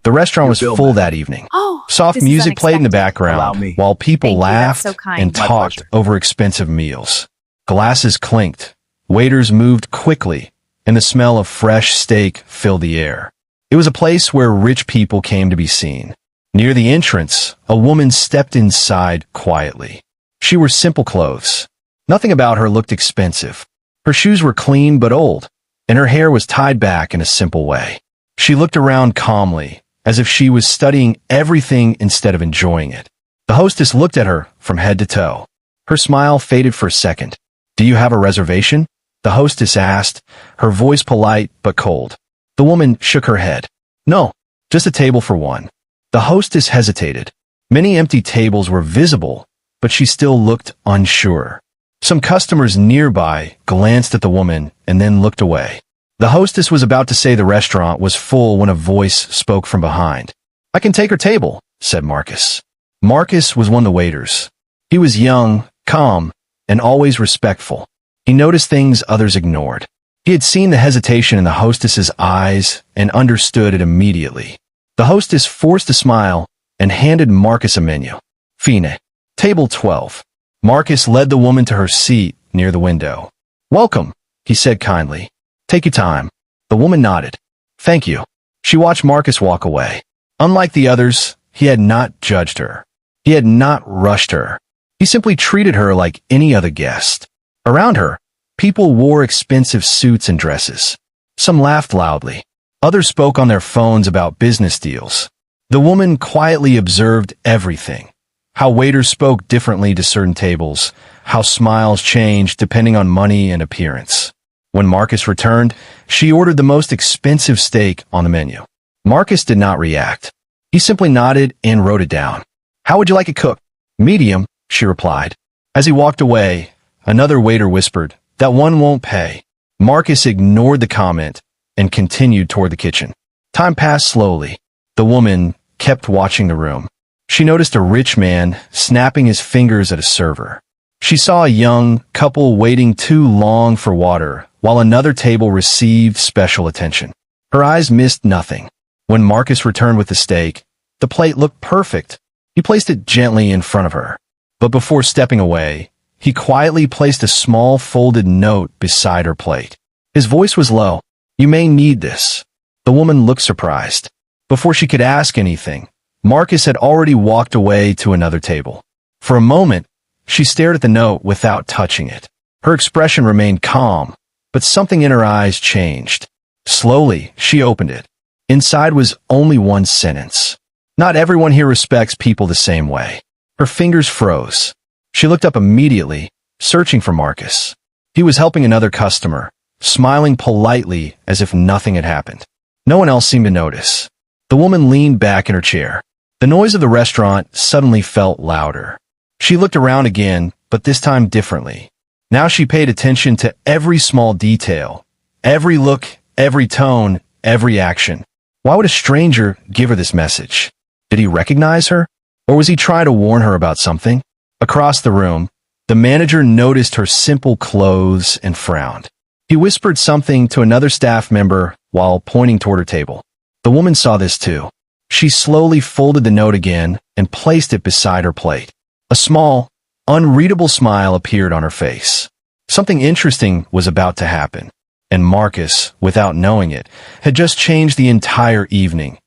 The restaurant was bill full back. that evening. Oh, Soft this is music played in the unexpected. Allow background me. while people Thank you, that's laughed so kind. and My talked pleasure. over expensive meals. Glasses clinked, waiters moved quickly, and the smell of fresh steak filled the air. It was a place where rich people came to be seen. Near the entrance, a woman stepped inside quietly. She wore simple clothes. Nothing about her looked expensive. Her shoes were clean but old, and her hair was tied back in a simple way. She looked around calmly, as if she was studying everything instead of enjoying it. The hostess looked at her from head to toe. Her smile faded for a second. "Do you have a reservation?" the hostess asked, her voice polite but cold. The woman shook her head. "No, just a table for one." The hostess hesitated. Many empty tables were visible, but she still looked unsure. Some customers nearby glanced at the woman and then looked away. The hostess was about to say the restaurant was full when a voice spoke from behind. "I can take her table," said Marcus. Marcus was one of the waiters. He was young, calm, and always respectful. He noticed things others ignored. He had seen the hesitation in the hostess's eyes and understood it immediately. The hostess forced a smile and handed Marcus a menu. "Fine. Table 12. Marcus led the woman to her seat near the window. "Welcome," he said kindly. "Take your time." The woman nodded. "Thank you." She watched Marcus walk away. Unlike the others, he had not judged her. He had not rushed her. He simply treated her like any other guest. Around her, people wore expensive suits and dresses. Some laughed loudly. Others spoke on their phones about business deals. The woman quietly observed everything. How waiters spoke differently to certain tables, how smiles changed depending on money and appearance. When Marcus returned, she ordered the most expensive steak on the menu. Marcus did not react. He simply nodded and wrote it down. "How would you like it cooked?" "Medium," she replied. As he walked away, another waiter whispered, "That one won't pay." Marcus ignored the comment and continued toward the kitchen. Time passed slowly. The woman kept watching the room. She noticed a rich man snapping his fingers at a server. She saw a young couple waiting too long for water, while another table received special attention. Her eyes missed nothing. When Marcus returned with the steak, the plate looked perfect. He placed it gently in front of her. But before stepping away, he quietly placed a small folded note beside her plate. His voice was low. "You may need this." The woman looked surprised. Before she could ask anything, Marcus had already walked away to another table. For a moment, she stared at the note without touching it. Her expression remained calm, but something in her eyes changed. Slowly, she opened it. Inside was only one sentence. "Not everyone here respects people the same way." Her fingers froze. She looked up immediately, searching for Marcus. He was helping another customer, smiling politely as if nothing had happened. No one else seemed to notice. The woman leaned back in her chair. The noise of the restaurant suddenly felt louder. She looked around again, but this time differently. Now she paid attention to every small detail, every look, every tone, every action. Why would a stranger give her this message? Did he recognize her? Or was he trying to warn her about something? Across the room, the manager noticed her simple clothes and frowned. He whispered something to another staff member while pointing toward her table. The woman saw this too. She slowly folded the note again and placed it beside her plate. A small, unreadable smile appeared on her face. Something interesting was about to happen, and Marcus, without knowing it, had just changed the entire evening.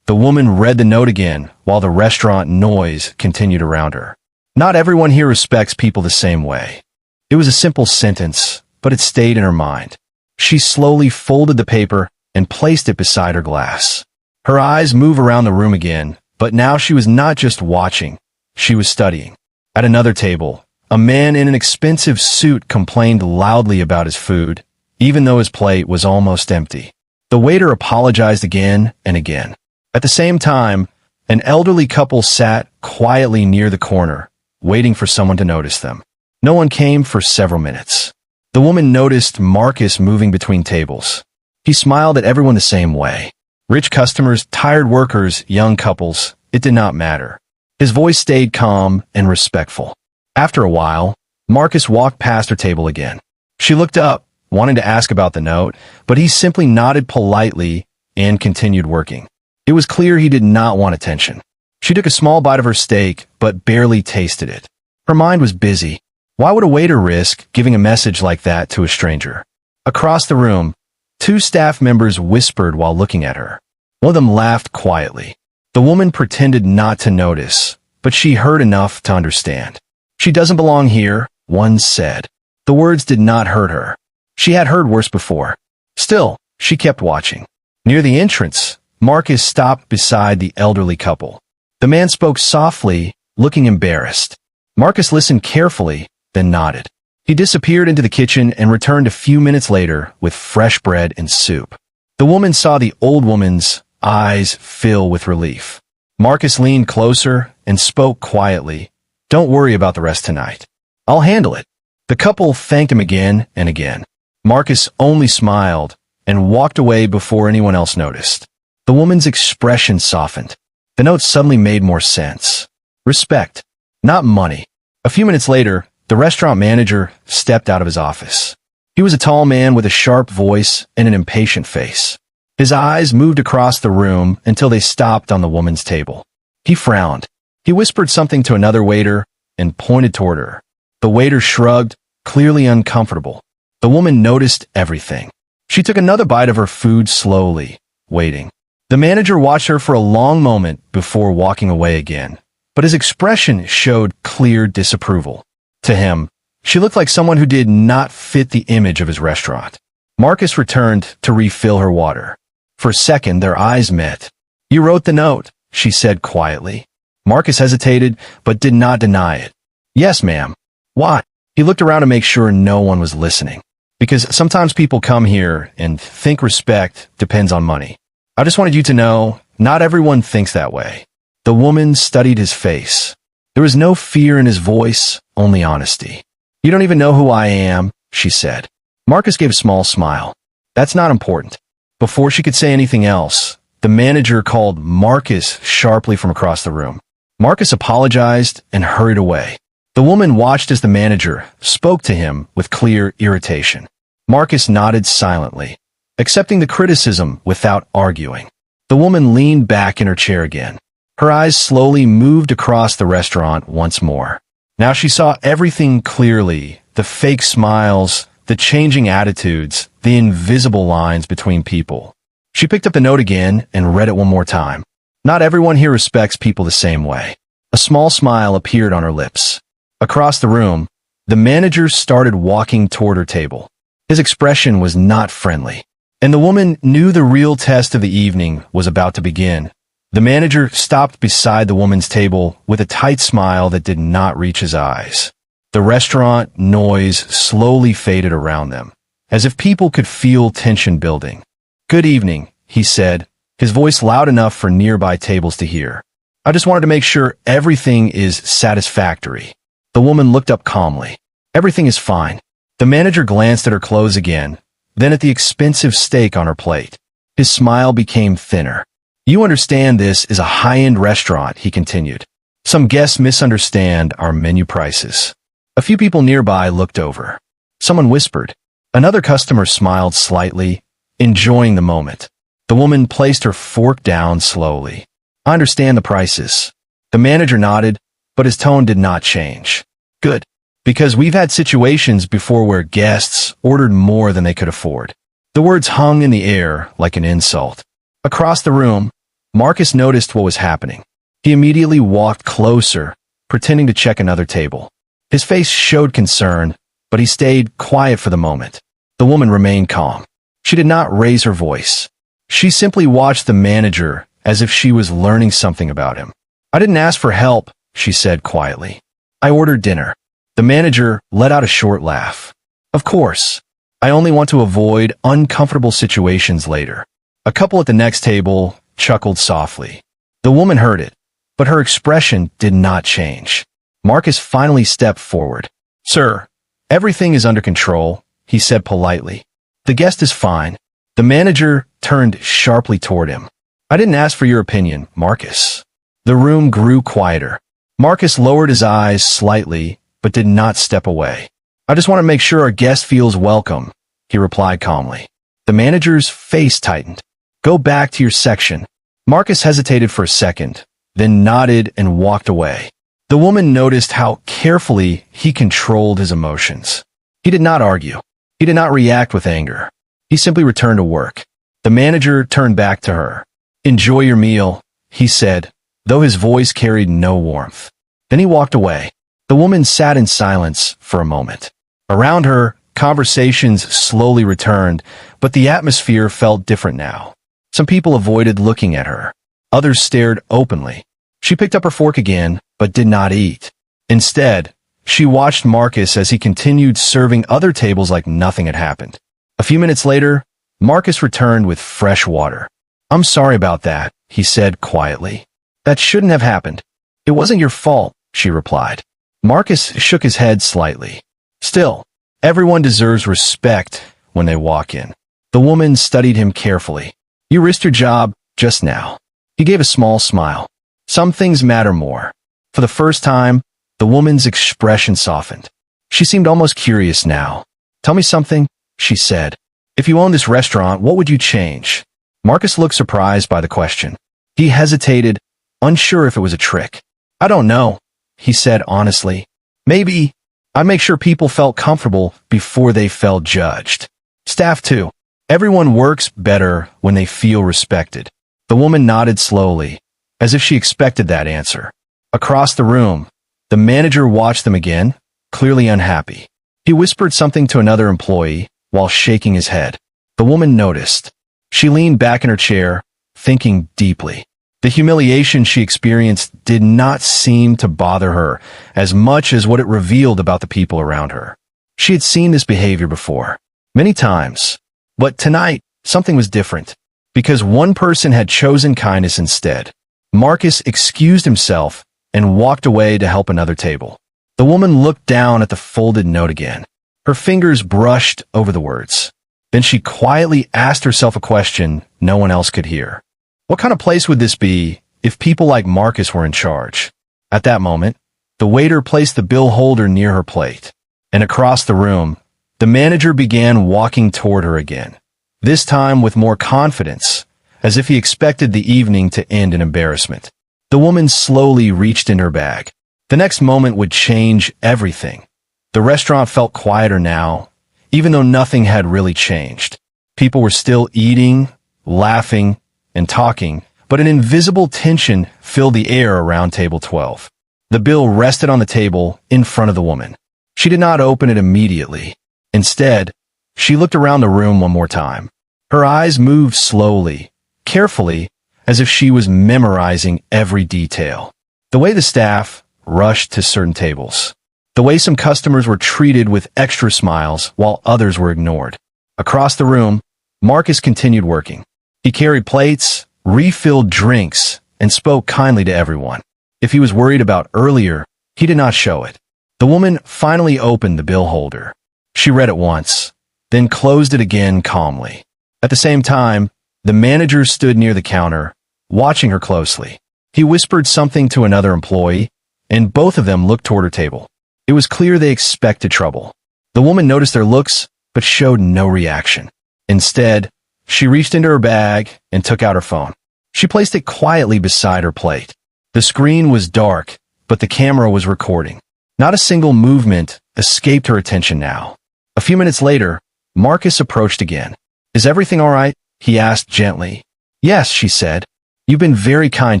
The woman read the note again while the restaurant noise continued around her. "Not everyone here respects people the same way." It was a simple sentence, but it stayed in her mind. She slowly folded the paper and placed it beside her glass. Her eyes moved around the room again, but now she was not just watching, she was studying. At another table, a man in an expensive suit complained loudly about his food, even though his plate was almost empty. The waiter apologized again and again. At the same time, an elderly couple sat quietly near the corner, waiting for someone to notice them. No one came for several minutes. The woman noticed Marcus moving between tables. He smiled at everyone the same way. Rich customers, tired workers, young couples, it did not matter. His voice stayed calm and respectful. After a while, Marcus walked past her table again. She looked up, wanting to ask about the note, but he simply nodded politely and continued working. It was clear he did not want attention. She took a small bite of her steak, but barely tasted it. Her mind was busy. Why would a waiter risk giving a message like that to a stranger? Across the room, two staff members whispered while looking at her. One of them laughed quietly. The woman pretended not to notice, but she heard enough to understand. "She doesn't belong here," one said. The words did not hurt her. She had heard worse before. Still, she kept watching. Near the entrance, Marcus stopped beside the elderly couple. The man spoke softly, looking embarrassed. Marcus listened carefully, then nodded. He disappeared into the kitchen and returned a few minutes later with fresh bread and soup. The woman saw the old woman's eyes fill with relief. Marcus leaned closer and spoke quietly. "Don't worry about the rest tonight. I'll handle it." The couple thanked him again and again. Marcus only smiled and walked away before anyone else noticed. The woman's expression softened. The note suddenly made more sense. Respect, not money. A few minutes later, the restaurant manager stepped out of his office. He was a tall man with a sharp voice and an impatient face. His eyes moved across the room until they stopped on the woman's table. He frowned. He whispered something to another waiter and pointed toward her. The waiter shrugged, clearly uncomfortable. The woman noticed everything. She took another bite of her food slowly, waiting. The manager watched her for a long moment before walking away again, but his expression showed clear disapproval. To him, she looked like someone who did not fit the image of his restaurant. Marcus returned to refill her water. For a second, their eyes met. "You wrote the note," she said quietly. Marcus hesitated, but did not deny it. "Yes, ma'am." "Why?" He looked around to make sure no one was listening. "Because sometimes people come here and think respect depends on money. I just wanted you to know, not everyone thinks that way." The woman studied his face. There was no fear in his voice, only honesty. "You don't even know who I am," she said. Marcus gave a small smile. "That's not important." Before she could say anything else, the manager called Marcus sharply from across the room. Marcus apologized and hurried away. The woman watched as the manager spoke to him with clear irritation. Marcus nodded silently, accepting the criticism without arguing. The woman leaned back in her chair again. Her eyes slowly moved across the restaurant once more. Now she saw everything clearly, the fake smiles, the changing attitudes, the invisible lines between people. She picked up the note again and read it one more time. Not everyone here respects people the same way. A small smile appeared on her lips. Across the room, the manager started walking toward her table. His expression was not friendly, and the woman knew the real test of the evening was about to begin. The manager stopped beside the woman's table with a tight smile that did not reach his eyes. The restaurant noise slowly faded around them, as if people could feel tension building. "Good evening," he said, his voice loud enough for nearby tables to hear. "I just wanted to make sure everything is satisfactory." The woman looked up calmly. "Everything is fine." The manager glanced at her clothes again, then at the expensive steak on her plate. His smile became thinner. "You understand this is a high-end restaurant," he continued. "Some guests misunderstand our menu prices." A few people nearby looked over. Someone whispered. Another customer smiled slightly, enjoying the moment. The woman placed her fork down slowly. "I understand the prices." The manager nodded, but his tone did not change. "Good. Because we've had situations before where guests ordered more than they could afford." The words hung in the air like an insult. Across the room, Marcus noticed what was happening. He immediately walked closer, pretending to check another table. His face showed concern, but he stayed quiet for the moment. The woman remained calm. She did not raise her voice. She simply watched the manager as if she was learning something about him. "I didn't ask for help," she said quietly. "I ordered dinner." The manager let out a short laugh. "Of course. I only want to avoid uncomfortable situations later." A couple at the next table chuckled softly. The woman heard it, but her expression did not change. Marcus finally stepped forward. "Sir, everything is under control," he said politely. "The guest is fine." The manager turned sharply toward him. "I didn't ask for your opinion, Marcus." The room grew quieter. Marcus lowered his eyes slightly, but did not step away. "I just want to make sure our guest feels welcome," he replied calmly. The manager's face tightened. "Go back to your section." Marcus hesitated for a second, then nodded and walked away. The woman noticed how carefully he controlled his emotions. He did not argue. He did not react with anger. He simply returned to work. The manager turned back to her. "Enjoy your meal," he said, though his voice carried no warmth. Then he walked away. The woman sat in silence for a moment. Around her, conversations slowly returned, but the atmosphere felt different now. Some people avoided looking at her. Others stared openly. She picked up her fork again, but did not eat. Instead, she watched Marcus as he continued serving other tables like nothing had happened. A few minutes later, Marcus returned with fresh water. "I'm sorry about that," he said quietly. "That shouldn't have happened." "It wasn't your fault," she replied. Marcus shook his head slightly. "Still, everyone deserves respect when they walk in." The woman studied him carefully. "You risked your job just now." He gave a small smile. "Some things matter more." For the first time, the woman's expression softened. She seemed almost curious now. "Tell me something," she said. "If you owned this restaurant, what would you change?" Marcus looked surprised by the question. He hesitated, unsure if it was a trick. "I don't know," he said honestly. "Maybe I'd make sure people felt comfortable before they felt judged. Staff too. Everyone works better when they feel respected." The woman nodded slowly, as if she expected that answer. Across the room, the manager watched them again, clearly unhappy. He whispered something to another employee while shaking his head. The woman noticed. She leaned back in her chair, thinking deeply. The humiliation she experienced did not seem to bother her as much as what it revealed about the people around her. She had seen this behavior before, many times, but tonight something was different, because one person had chosen kindness instead. Marcus excused himself and walked away to help another table. The woman looked down at the folded note again. Her fingers brushed over the words. Then she quietly asked herself a question no one else could hear. What kind of place would this be if people like Marcus were in charge? At that moment, the waiter placed the bill holder near her plate, and across the room, the manager began walking toward her again, this time with more confidence, as if he expected the evening to end in embarrassment. The woman slowly reached in her bag. The next moment would change everything. The restaurant felt quieter now, even though nothing had really changed. People were still eating, laughing, and talking, but an invisible tension filled the air around table 12. The bill rested on the table in front of the woman. She did not open it immediately. Instead, she looked around the room one more time. Her eyes moved slowly, carefully, as if she was memorizing every detail. The way the staff rushed to certain tables. The way some customers were treated with extra smiles while others were ignored. Across the room, Marcus continued working. He carried plates, refilled drinks, and spoke kindly to everyone. If he was worried about earlier, he did not show it. The woman finally opened the bill holder. She read it once, then closed it again calmly. At the same time, the manager stood near the counter, watching her closely. He whispered something to another employee, and both of them looked toward her table. It was clear they expected trouble. The woman noticed their looks, but showed no reaction. Instead, she reached into her bag and took out her phone. She placed it quietly beside her plate. The screen was dark, but the camera was recording. Not a single movement escaped her attention now. A few minutes later, Marcus approached again. "Is everything all right?" he asked gently. "Yes," she said. "You've been very kind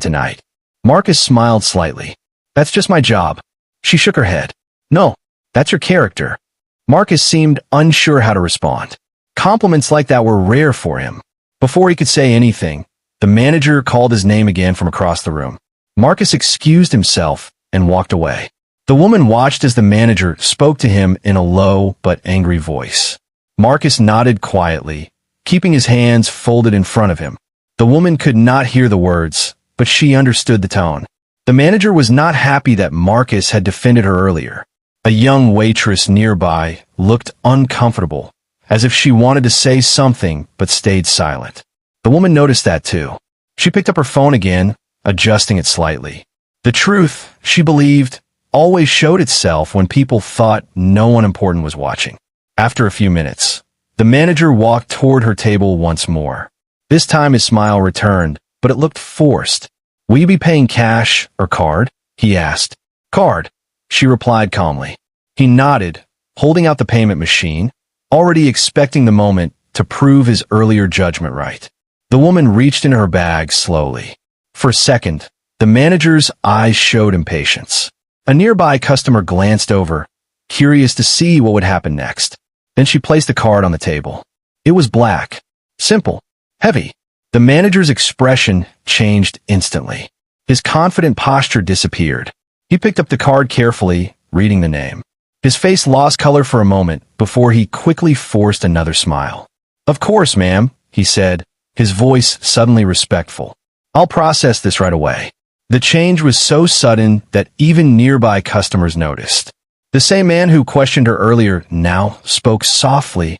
tonight." Marcus smiled slightly. "That's just my job." She shook her head. "No, that's your character." Marcus seemed unsure how to respond. Compliments like that were rare for him. Before he could say anything, the manager called his name again from across the room. Marcus excused himself and walked away. The woman watched as the manager spoke to him in a low but angry voice. Marcus nodded quietly, keeping his hands folded in front of him. The woman could not hear the words, but she understood the tone. The manager was not happy that Marcus had defended her earlier. A young waitress nearby looked uncomfortable, as if she wanted to say something but stayed silent. The woman noticed that too. She picked up her phone again, adjusting it slightly. The truth, she believed, always showed itself when people thought no one important was watching. After a few minutes, the manager walked toward her table once more. This time his smile returned, but it looked forced. "Will you be paying cash or card?" he asked. "Card," she replied calmly. He nodded, holding out the payment machine, already expecting the moment to prove his earlier judgment right. The woman reached into her bag slowly. For a second, the manager's eyes showed impatience. A nearby customer glanced over, curious to see what would happen next. Then she placed the card on the table. It was black, simple, heavy. The manager's expression changed instantly. His confident posture disappeared. He picked up the card carefully, reading the name. His face lost color for a moment before he quickly forced another smile. "Of course, ma'am," he said, his voice suddenly respectful. "I'll process this right away." The change was so sudden that even nearby customers noticed. The same man who questioned her earlier now spoke softly,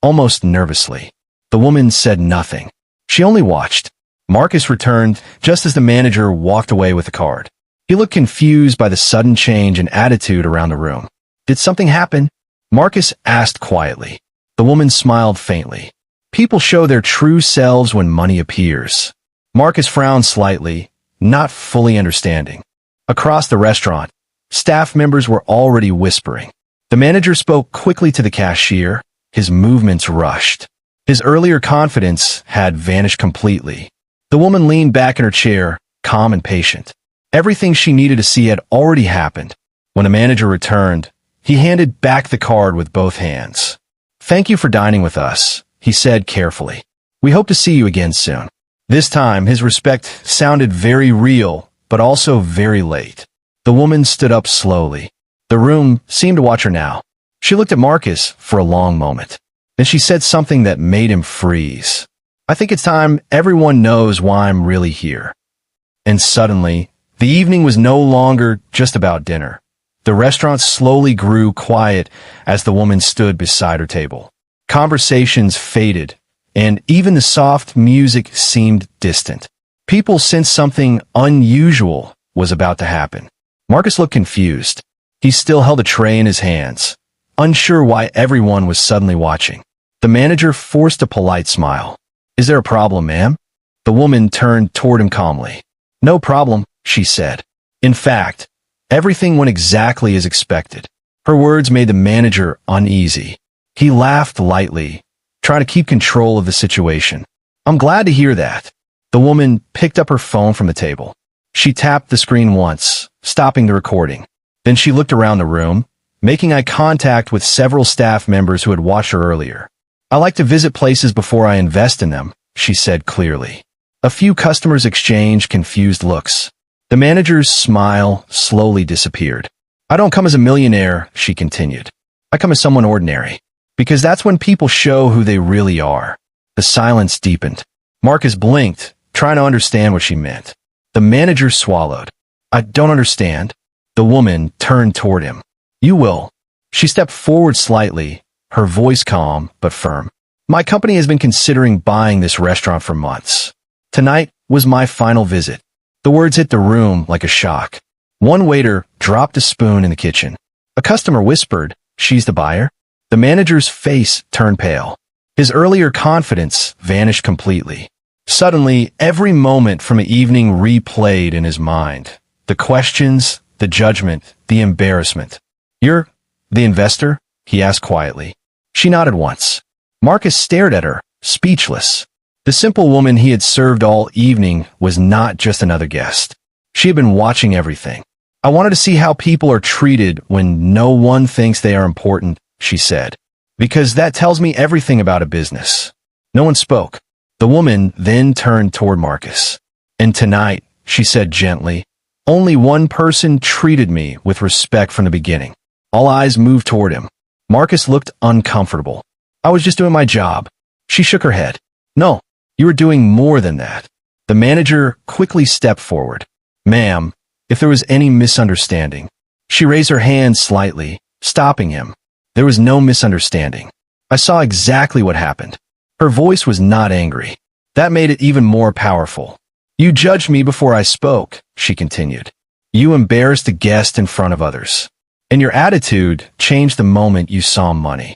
almost nervously. The woman said nothing. She only watched. Marcus returned just as the manager walked away with the card. He looked confused by the sudden change in attitude around the room. "Did something happen?" Marcus asked quietly. The woman smiled faintly. "People show their true selves when money appears." Marcus frowned slightly, not fully understanding. Across the restaurant, staff members were already whispering. The manager spoke quickly to the cashier, his movements rushed. His earlier confidence had vanished completely. The woman leaned back in her chair, calm and patient. Everything she needed to see had already happened. When the manager returned, he handed back the card with both hands. "Thank you for dining with us," he said carefully. "We hope to see you again soon." This time, his respect sounded very real, but also very late. The woman stood up slowly. The room seemed to watch her now. She looked at Marcus for a long moment. Then she said something that made him freeze. "I think it's time everyone knows why I'm really here." And suddenly, the evening was no longer just about dinner. The restaurant slowly grew quiet as the woman stood beside her table. Conversations faded, and even the soft music seemed distant. People sensed something unusual was about to happen. Marcus looked confused. He still held a tray in his hands, unsure why everyone was suddenly watching. The manager forced a polite smile. "Is there a problem, ma'am?" The woman turned toward him calmly. "No problem," she said. In fact, everything went exactly as expected. Her words made the manager uneasy. He laughed lightly, trying to keep control of the situation. "I'm glad to hear that." The woman picked up her phone from the table. She tapped the screen once, stopping the recording. Then she looked around the room, making eye contact with several staff members who had watched her earlier. "I like to visit places before I invest in them," she said clearly. A few customers exchanged confused looks. The manager's smile slowly disappeared. "I don't come as a millionaire," she continued. "I come as someone ordinary. Because that's when people show who they really are." The silence deepened. Marcus blinked, trying to understand what she meant. The manager swallowed. "I don't understand." The woman turned toward him. "You will." She stepped forward slightly, her voice calm but firm. "My company has been considering buying this restaurant for months. Tonight was my final visit." The words hit the room like a shock. One waiter dropped a spoon in the kitchen. A customer whispered, "She's the buyer?" The manager's face turned pale. His earlier confidence vanished completely. Suddenly, every moment from the evening replayed in his mind. The questions, the judgment, the embarrassment. "You're the investor?" he asked quietly. She nodded once. Marcus stared at her, speechless. The simple woman he had served all evening was not just another guest. She had been watching everything. "I wanted to see how people are treated when no one thinks they are important," she said. "Because that tells me everything about a business." No one spoke. The woman then turned toward Marcus. "And tonight," she said gently, "only one person treated me with respect from the beginning." All eyes moved toward him. Marcus looked uncomfortable. "I was just doing my job." She shook her head. "No, you were doing more than that." The manager quickly stepped forward. "Ma'am, if there was any misunderstanding." She raised her hand slightly, stopping him. "There was no misunderstanding. I saw exactly what happened." Her voice was not angry. That made it even more powerful. "You judged me before I spoke," she continued. "You embarrassed the guest in front of others. And your attitude changed the moment you saw money."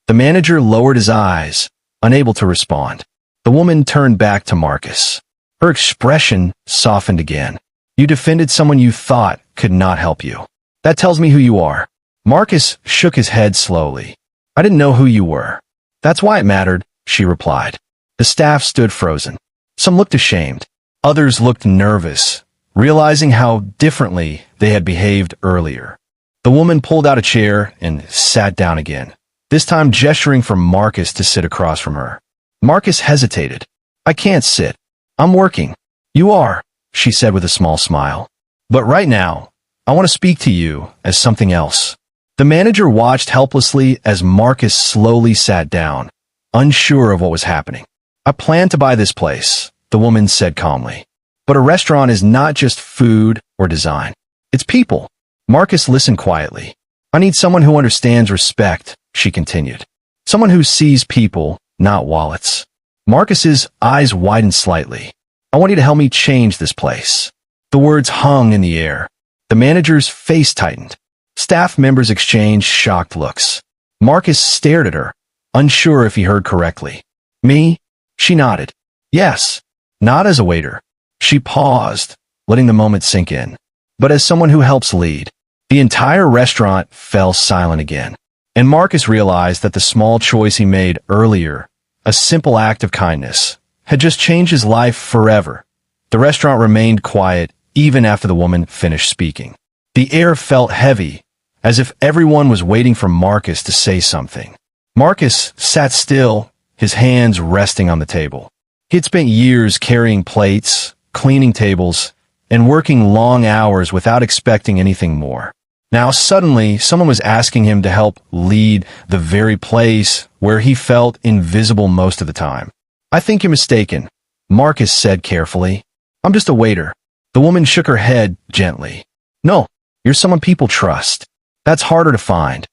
The manager lowered his eyes, unable to respond. The woman turned back to Marcus. Her expression softened again. You defended someone you thought could not help you. That tells me who you are. Marcus shook his head slowly. I didn't know who you were. That's why it mattered, she replied. The staff stood frozen. Some looked ashamed. Others looked nervous, realizing how differently they had behaved earlier. The woman pulled out a chair and sat down again, this time gesturing for Marcus to sit across from her. Marcus hesitated. I can't sit. I'm working. You are, she said with a small smile. But right now, I want to speak to you as something else. The manager watched helplessly as Marcus slowly sat down, unsure of what was happening. I plan to buy this place, the woman said calmly. But a restaurant is not just food or design. It's people. Marcus listened quietly. I need someone who understands respect, she continued. Someone who sees people, not wallets. Marcus's eyes widened slightly. I want you to help me change this place. The words hung in the air. The manager's face tightened. Staff members exchanged shocked looks. Marcus stared at her, unsure if he heard correctly. Me? She nodded. Yes. Not as a waiter. She paused, letting the moment sink in. But as someone who helps lead. The entire restaurant fell silent again. And Marcus realized that the small choice he made earlier, a simple act of kindness, had just changed his life forever. The restaurant remained quiet even after the woman finished speaking. The air felt heavy, as if everyone was waiting for Marcus to say something. Marcus sat still, his hands resting on the table. He had spent years carrying plates, cleaning tables, and working long hours without expecting anything more. Now suddenly, someone was asking him to help lead the very place where he felt invisible most of the time. I think you're mistaken, Marcus said carefully. I'm just a waiter. The woman shook her head gently. No, you're someone people trust. That's harder to find.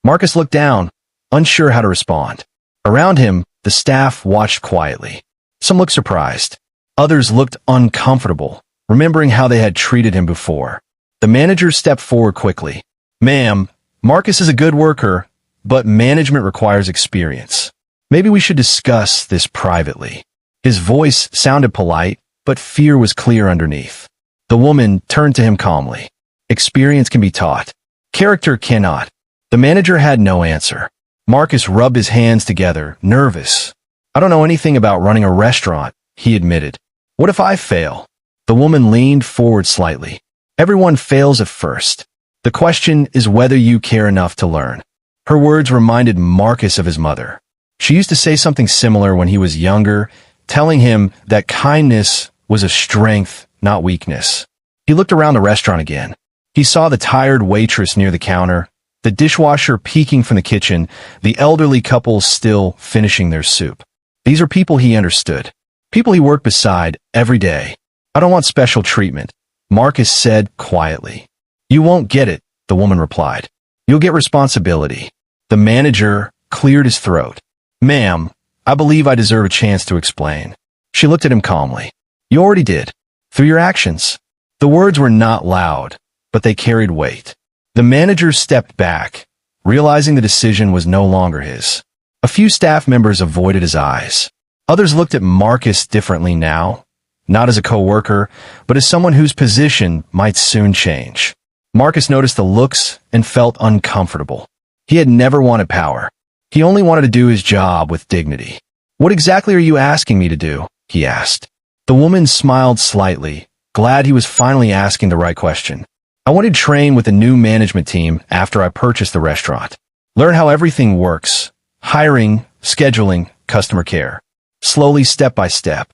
Marcus looked down, unsure how to respond. Around him, the staff watched quietly. Some looked surprised. Others looked uncomfortable, remembering how they had treated him before. The manager stepped forward quickly. Ma'am, Marcus is a good worker, but management requires experience. Maybe we should discuss this privately. His voice sounded polite, but fear was clear underneath. The woman turned to him calmly. Experience can be taught. Character cannot. The manager had no answer. Marcus rubbed his hands together, nervous. I don't know anything about running a restaurant, he admitted. What if I fail? The woman leaned forward slightly. Everyone fails at first. The question is whether you care enough to learn. Her words reminded Marcus of his mother. She used to say something similar when he was younger, telling him that kindness was a strength, not weakness. He looked around the restaurant again. He saw the tired waitress near the counter, the dishwasher peeking from the kitchen, the elderly couple still finishing their soup. These are people he understood. People he worked beside every day. I don't want special treatment, Marcus said quietly. You won't get it, the woman replied. You'll get responsibility. The manager cleared his throat. Ma'am, I believe I deserve a chance to explain. She looked at him calmly. You already did. Through your actions. The words were not loud, but they carried weight. The manager stepped back, realizing the decision was no longer his. A few staff members avoided his eyes. Others looked at Marcus differently now, not as a co-worker, but as someone whose position might soon change. Marcus noticed the looks and felt uncomfortable. He had never wanted power. He only wanted to do his job with dignity. What exactly are you asking me to do? He asked. The woman smiled slightly, glad he was finally asking the right question. I wanted to train with the new management team after I purchased the restaurant. Learn how everything works. Hiring, scheduling, customer care. Slowly, step by step.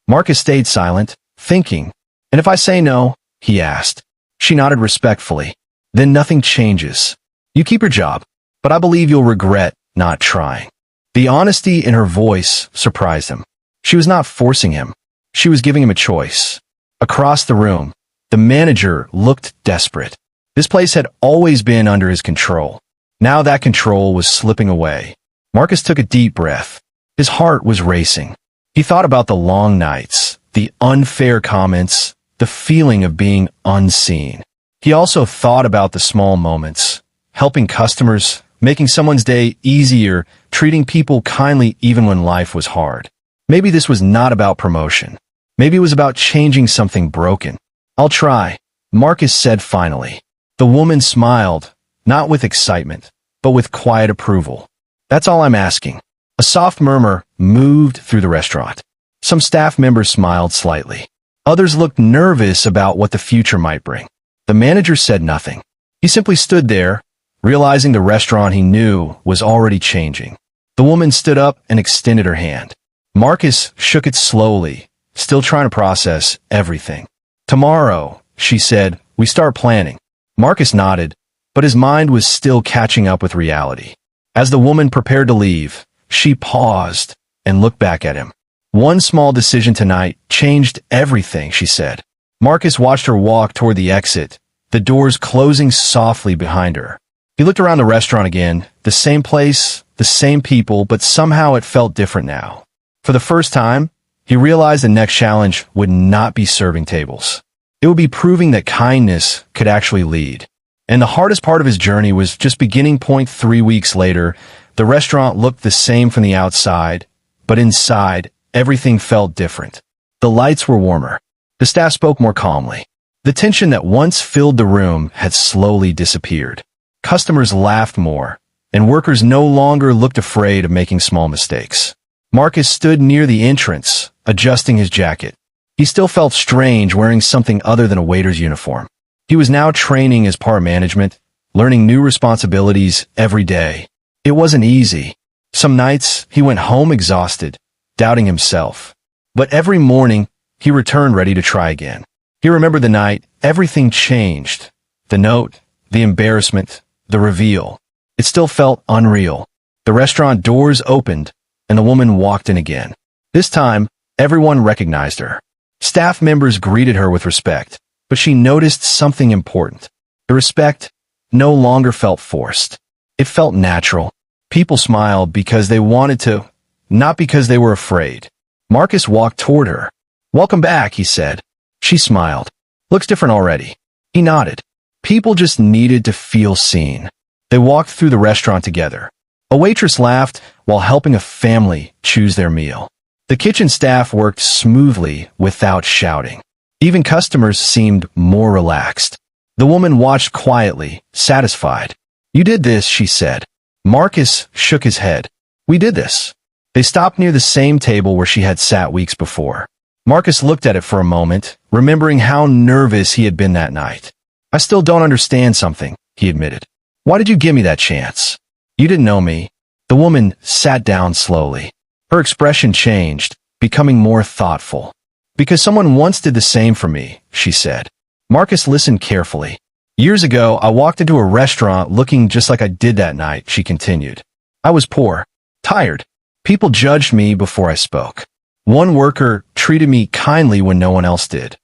Marcus stayed silent, thinking. And if I say no? He asked. She nodded respectfully. Then nothing changes. You keep your job, but I believe you'll regret not trying. The honesty in her voice surprised him. She was not forcing him. She was giving him a choice. Across the room, the manager looked desperate. This place had always been under his control. Now that control was slipping away. Marcus took a deep breath. His heart was racing. He thought about the long nights, the unfair comments, the feeling of being unseen. He also thought about the small moments, helping customers, making someone's day easier, treating people kindly even when life was hard. Maybe this was not about promotion. Maybe it was about changing something broken. I'll try, Marcus said finally. The woman smiled, not with excitement, but with quiet approval. That's all I'm asking. A soft murmur moved through the restaurant. Some staff members smiled slightly. Others looked nervous about what the future might bring. The manager said nothing. He simply stood there, realizing the restaurant he knew was already changing. The woman stood up and extended her hand. Marcus shook it slowly, still trying to process everything. Tomorrow, she said, we start planning. Marcus nodded, but his mind was still catching up with reality. As the woman prepared to leave, she paused and looked back at him. One small decision tonight changed everything, she said. Marcus watched her walk toward the exit, the doors closing softly behind her. He looked around the restaurant again, the same place, the same people, but somehow it felt different now. For the first time, he realized the next challenge would not be serving tables. It would be proving that kindness could actually lead. And the hardest part of his journey was just beginning. 3 weeks later, the restaurant looked the same from the outside, but inside, everything felt different. The lights were warmer. The staff spoke more calmly. The tension that once filled the room had slowly disappeared. Customers laughed more, and workers no longer looked afraid of making small mistakes. Marcus stood near the entrance, adjusting his jacket. He still felt strange wearing something other than a waiter's uniform. He was now training as part management, learning new responsibilities every day. It wasn't easy. Some nights, he went home exhausted, doubting himself. But every morning, he returned ready to try again. He remembered the night everything changed. The note, the embarrassment, the reveal. It still felt unreal. The restaurant doors opened, and the woman walked in again. This time, everyone recognized her. Staff members greeted her with respect, but she noticed something important. The respect no longer felt forced. It felt natural. People smiled because they wanted to, not because they were afraid. Marcus walked toward her. "Welcome back," he said. She smiled. "Looks different already." He nodded. People just needed to feel seen. They walked through the restaurant together. A waitress laughed while helping a family choose their meal. The kitchen staff worked smoothly without shouting. Even customers seemed more relaxed. The woman watched quietly, satisfied. "You did this," she said. Marcus shook his head. "We did this." They stopped near the same table where she had sat weeks before. Marcus looked at it for a moment, remembering how nervous he had been that night. "I still don't understand something," he admitted. "Why did you give me that chance?" "You didn't know me." The woman sat down slowly. Her expression changed, becoming more thoughtful. "Because someone once did the same for me," she said. Marcus listened carefully. "Years ago, I walked into a restaurant looking just like I did that night," she continued. "I was poor, tired. People judged me before I spoke. One worker treated me kindly when no one else did."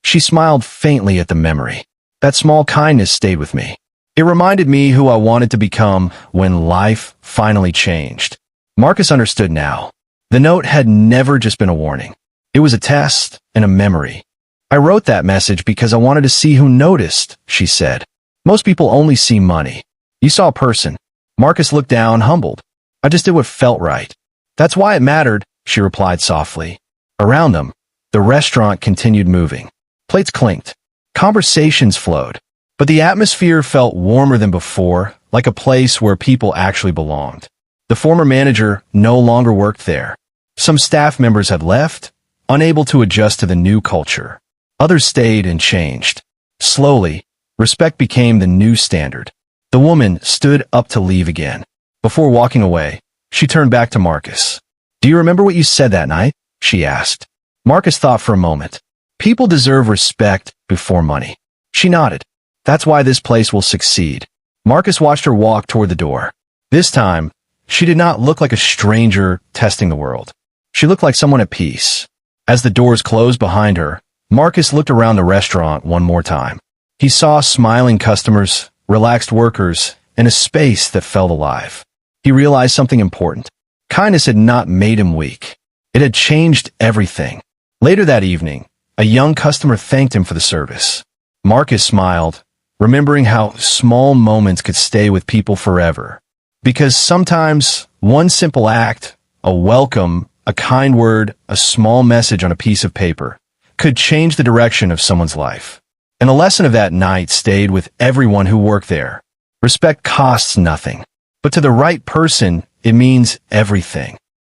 She smiled faintly at the memory. That small kindness stayed with me. It reminded me who I wanted to become when life finally changed. Marcus understood now. The note had never just been a warning. It was a test and a memory. "I wrote that message because I wanted to see who noticed," she said. "Most people only see money. You saw a person." Marcus looked down, humbled. "I just did what felt right." "That's why it mattered," she replied softly. Around them, the restaurant continued moving. Plates clinked. Conversations flowed. But the atmosphere felt warmer than before, like a place where people actually belonged. The former manager no longer worked there. Some staff members had left, unable to adjust to the new culture. Others stayed and changed. Slowly, respect became the new standard. The woman stood up to leave again. Before walking away, she turned back to Marcus. "Do you remember what you said that night?" she asked. Marcus thought for a moment. "People deserve respect before money." She nodded. "That's why this place will succeed." Marcus watched her walk toward the door. This time, she did not look like a stranger testing the world. She looked like someone at peace. As the doors closed behind her, Marcus looked around the restaurant one more time. He saw smiling customers, relaxed workers, and a space that felt alive. He realized something important. Kindness had not made him weak. It had changed everything. Later that evening, a young customer thanked him for the service. Marcus smiled, remembering how small moments could stay with people forever. Because sometimes one simple act, a welcome, a kind word, a small message on a piece of paper, could change the direction of someone's life. And the lesson of that night stayed with everyone who worked there. Respect costs nothing, but to the right person, it means everything.